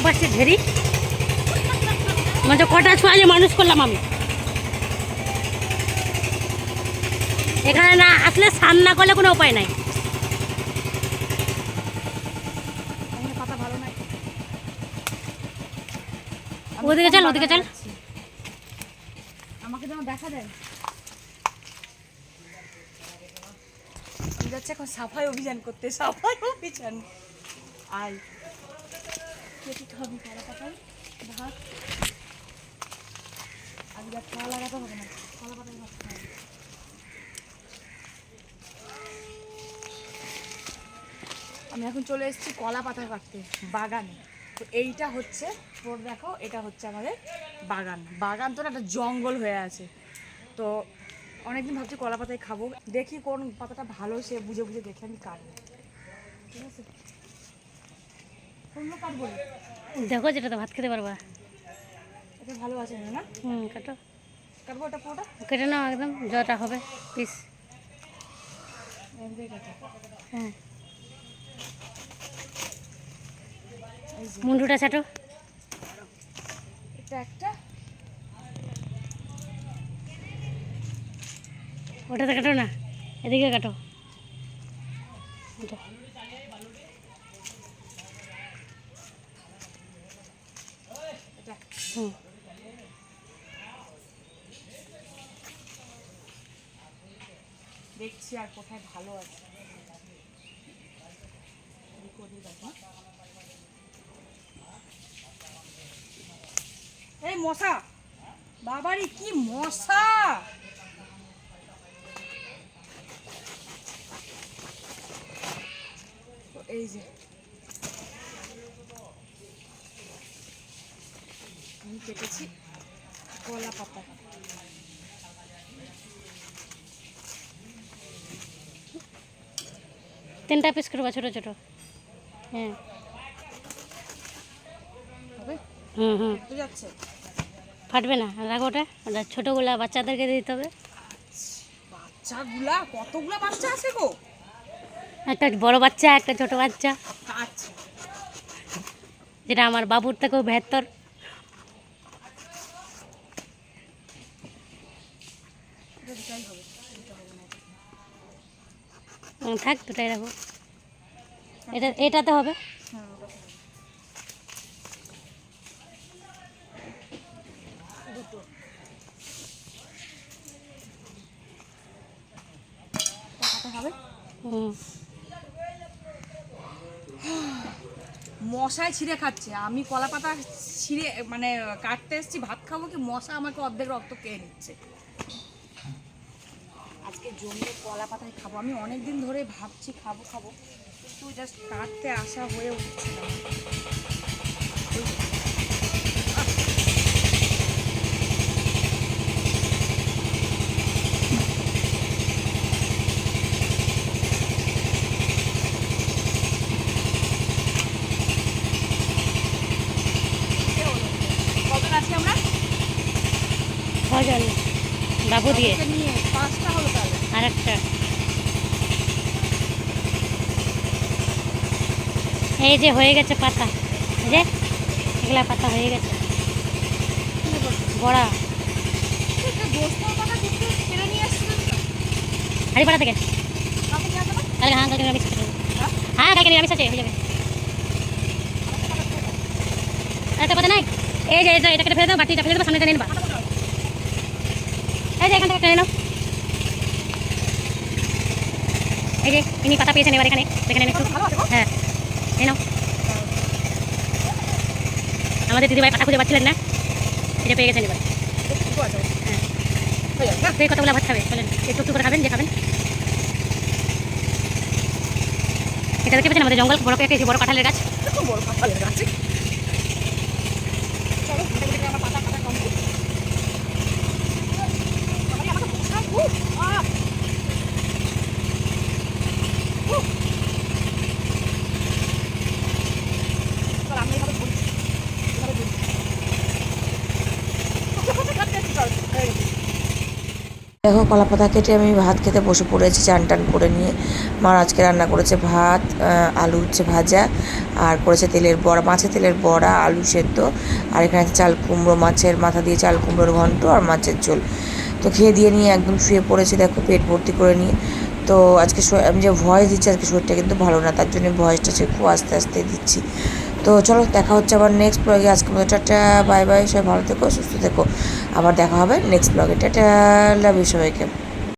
পাচ্ছি ঢেরি মানে কটা ছোঁয়ালে মানুষ করলাম আমি। এখানে না আসলে স্নান না করলে কোনো উপায় নাই। ওদিকে চল, ওদিকে চল। আমাকে যেন দেখা দেয়। যাচ্ছে এখন সাফাই অভিযান করতে, সাফাই অভিযান। আয় কেটে খাবি কলা পাতায় ভাত। আজকে খাওয়া লাগাতে হবে না, কলা পাতায় ভাত খাওয়া। আমি এখন চলে এসেছি কলা পাতা কাটতে বাগানে। তো এইটা হচ্ছে তোর, দেখো এটা হচ্ছে আমাদের বাগান। বাগান তো একটা জঙ্গল হয়ে আছে। তো অনেকদিন ভাবছি কলা পাতায় খাবো, দেখি কোন পাতাটা ভালো সে বুঝে বুঝে দেখে আমি কাটবো। ঠিক আছে, কোনগুলো কাটবো? দেখো যেটা তো ভাত খেতে পারবা। এটা ভালো আছে না? কাটো, কাটবো এটা পুরোটা? কেটে নাও একদম যটা হবে পিস। হ্যাঁ, মুন্ডুটা ছাটো। এটা একটা, ওটাতে কাটো না, এদিকে কাটো। এটা এটা হুম, দেখছি আর কোথায় ভালো আছে। এই মশা, বাবারি কি মশা! এই যে আমি কেটেছি কলা পাতা। তিনটা পিস করবা ছোটো ছোটো। হ্যাঁ, হবে? হুম হুম, তো যাচ্ছে ফাটবে না, রাখো ওটা। ওটা ছোটোগুলা বাচ্চাদেরকে দিতে হবে। বাচ্চাগুলা, কতগুলা বাচ্চা আছে গো? একটা বড় বাচ্চা, একটা ছোট বাচ্চা, আচ্ছা, যেটা আমার বাবুর থেকেও বেহতর। এটা দুটাই হবে, এটা হবে না। থাক, দুটাই রাখো। এটাতে হবে। হ্যাঁ, ওটা হবে। দুটো কাটা হবে। হুম, মশায় ছিঁড়ে খাচ্ছে, আমি কলা পাতা ছিঁড়ে মানে কাটতে এসেছি ভাত খাবো কি, মশা আমাকে অর্ধেক রক্ত খেয়ে নিচ্ছে। আজকে জমিয়ে কলা পাতায় খাবো, আমি অনেক দিন ধরে ভাবছি খাবো খাবো, কিন্তু জাস্ট কাটতে আসা হয়ে উঠছে না। কজন আছি আমরা? ছজন, বাবু দিয়ে বাবুকে নিয়ে পাঁচটা হলো তাহলে। আর একটা। এই যে হয়ে গেছে পাতা, এই যে এগুলা পাতা হয়ে গেছে বড়া। হাড়ি পাড়া থেকে কালকে, হ্যাঁ কালকে নিরামিষ আছে। হ্যাঁ কালকে নিরামিষ আছে, হয়ে যাবে। একটা পাতা নাই, এই যে এটা কেটে ফেলে দাও, বাটিটা ফেলে দেবো, সামনে টেনে নেবা। এই যে এখান থেকে টেনে নাও। এই যে ইনি পাতা পেয়েছেন, এবার এখানে এখানে একটু, হ্যাঁ এই নাও। আমাদের দিদিভাই পাতা খুঁজে পাচ্ছিলেন না, এই যে পেয়ে গেছেন এবার। হ্যাঁ, সেই কতগুলো ভাত খাবে চলেন, একটু একটু করে খাবেন যে খাবেন। এটা দেখতে পাচ্ছেন আমাদের জঙ্গল, বড় একটা বড় কাঁঠালের গাছ। বড় কাঁঠালের গাছ। চলো মোটামুটি আমার পাতা কাটা কমপ্লিট। আমাকে মশা খুব। চল আমি এভাবে বলছি, এভাবে বলছি। দেখো কলা পাতা কেটে আমি ভাত খেতে বসে পড়েছি চান টান করে নিয়ে। মা আজকে রান্না করেছে ভাত, আলু উচ্ছে ভাজা, আর করেছে তেলের বড়া, মাছের তেলের বড়া, আলু সেদ্ধ, আর এখানে আছে চাল কুমড়ো, মাছের মাথা দিয়ে চাল কুমড়োর ঘন্ট আর মাছের ঝোল। তো খেয়ে দিয়ে নিয়ে একদম শুয়ে পড়েছি দেখো পেট ভর্তি করে নিয়ে। তো আজকে আমি যে ভয়েস দিচ্ছি আজকে শরীরটা কিন্তু ভালো না, তার জন্য ভয়েসটা খুব আস্তে আস্তে দিচ্ছি। তো চলো দেখা হচ্ছে আবার নেক্সট ব্লগে। আজকে মতো টাটা, বাই বাই, সবাই ভালো থেকো সুস্থ থেকো। আবার দেখা হবে নেক্সট ব্লগে। টাটা, লাভ ইউ সবাইকে।